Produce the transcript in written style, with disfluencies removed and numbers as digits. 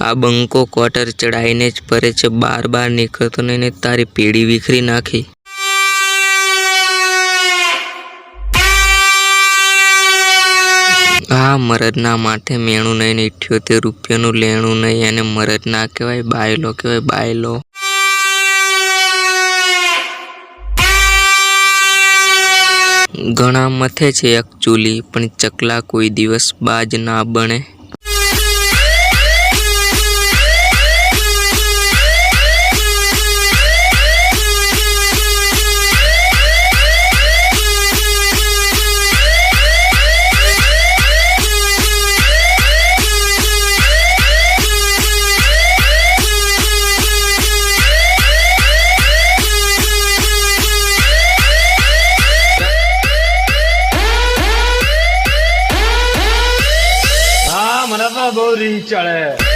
आ बंको quarter चढ़ाईने ज फरे छे, बार बार निकळतो नहीं ने तारी पेड़ी विखरी नाखी। आ मरदना माथे मेणु नहीं ने 78 रूपियानु लेणु नहीं, अने मरद ना कहेवाय बायलो कहेवाय बायलो। घणा मथे छे एक चूली, पण चकला कोई दिवस बाज ना बने। મને તો બહુ રીંગ ચડે।